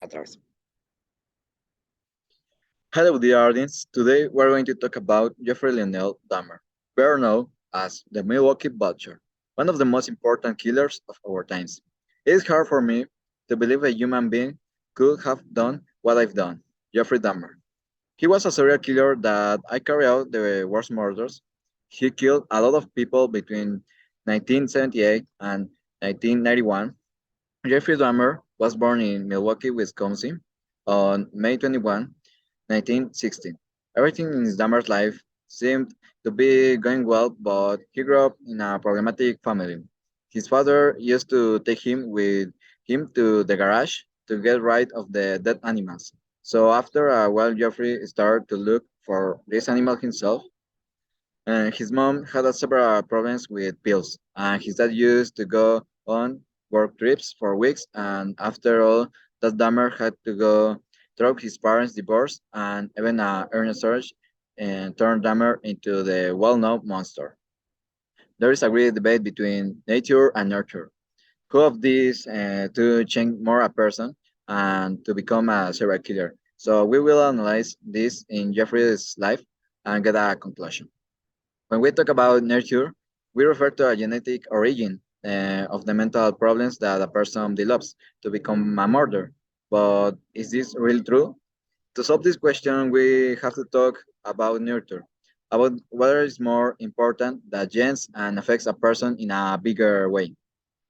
Atrás. Hello, dear audience. Today we're going to talk about Jeffrey Lionel Dahmer, better known as the Milwaukee Butcher, one of the most important killers of our times. It is hard for me to believe a human being could have done what I've done. Jeffrey Dahmer. He was a serial killer that I carry out the worst murders. He killed a lot of people between 1978 and 1991. Jeffrey Dahmer was born in Milwaukee, Wisconsin on May 21, 1960. Everything in Dahmer's life seemed to be going well, but he grew up in a problematic family. His father used to take him with him to the garage to get rid of the dead animals. So after a while, Jeffrey started to look for this animal himself, and his mom had several problems with pills, and his dad used to go on work trips for weeks. And after all, that Dahmer had to go through his parents' divorce and even a earnest search and turned Dahmer into the well-known monster. There is a great debate between nature and nurture. Who of these to change more a person and to become a serial killer? So we will analyze this in Jeffrey's life and get a conclusion. When we talk about nurture, we refer to a genetic origin of the mental problems that a person develops to become a murderer. But is this really true? To solve this question, we have to talk about nurture, about whether it's more important that genes and affects a person in a bigger way,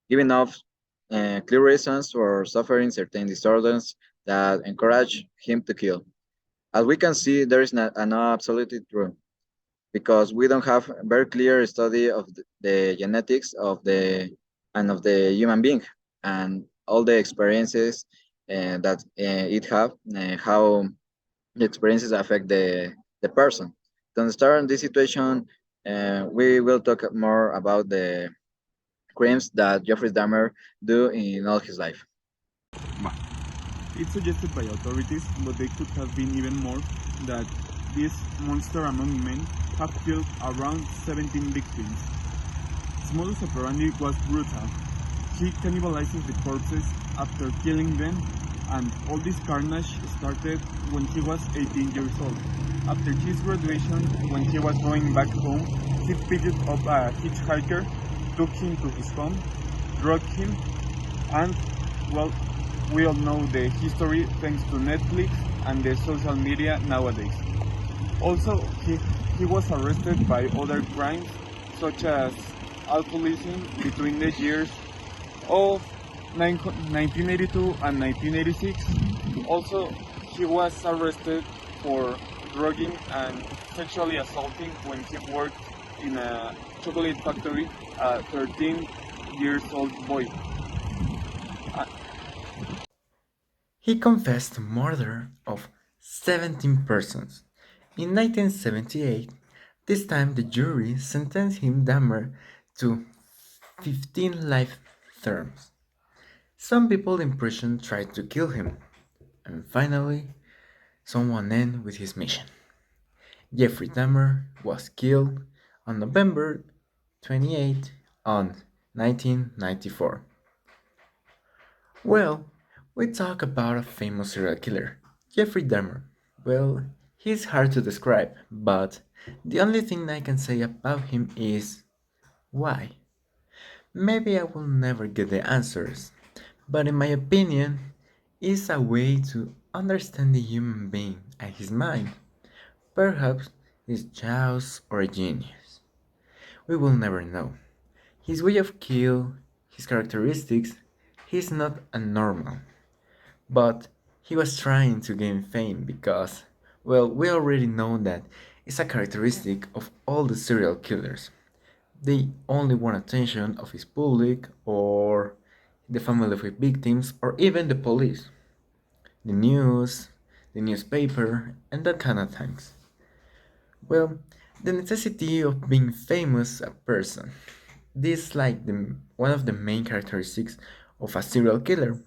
giving off clear reasons for suffering certain disorders that encourage him to kill. As we can see, there is not an absolute truth because we don't have a very clear study of the genetics of the and of the human being and all the experiences that it have how the experiences affect the person. To understand this situation, we will talk more about the crimes that Jeffrey Dahmer do in all his life. It's suggested by authorities, but they could have been even more, that this monster among men have killed around 17 victims. His modus operandi was brutal. He cannibalizes the corpses after killing them, and all this carnage started when he was 18 years old. After his graduation, when he was going back home, he picked up a hitchhiker, took him to his home, drugged him, and, well, we all know the history thanks to Netflix and the social media nowadays. Also, he was arrested by other crimes such as alcoholism between the years of 1982 and 1986. Also, he was arrested for drugging and sexually assaulting when he worked in a chocolate factory, a 13 years old boy. Uh, He confessed to murder of 17 persons. In 1978, this time the jury sentenced him Dahmer to 15 life terms. Some people in prison tried to kill him, and finally, someone ended with his mission. Jeffrey Dahmer was killed on November 28 on 1994. Well, we talk about a famous serial killer, Jeffrey Dahmer. Well, he's hard to describe, but the only thing I can say about him is why. Maybe I will never get the answers, but in my opinion, it's a way to understand the human being and his mind. Perhaps he's just or a genius. We will never know. His way of kill, his characteristics, he's not a normal. But he was trying to gain fame because, well, we already know that it's a characteristic of all the serial killers. They only want attention of his public or the family of his victims or even the police, the news, the newspaper, and that kind of things. Well, the necessity of being famous a person. This is like one of the main characteristics of a serial killer.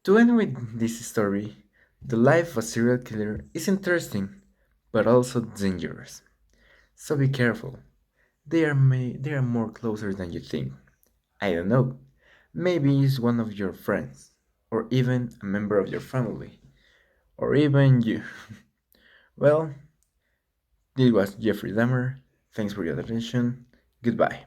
To end with this story, the life of a serial killer is interesting, but also dangerous. So be careful. They are more closer than you think. I don't know. Maybe it's one of your friends. or even a member of your family, or even you. Well, this was Jeffrey Dahmer. Thanks for your attention. Goodbye.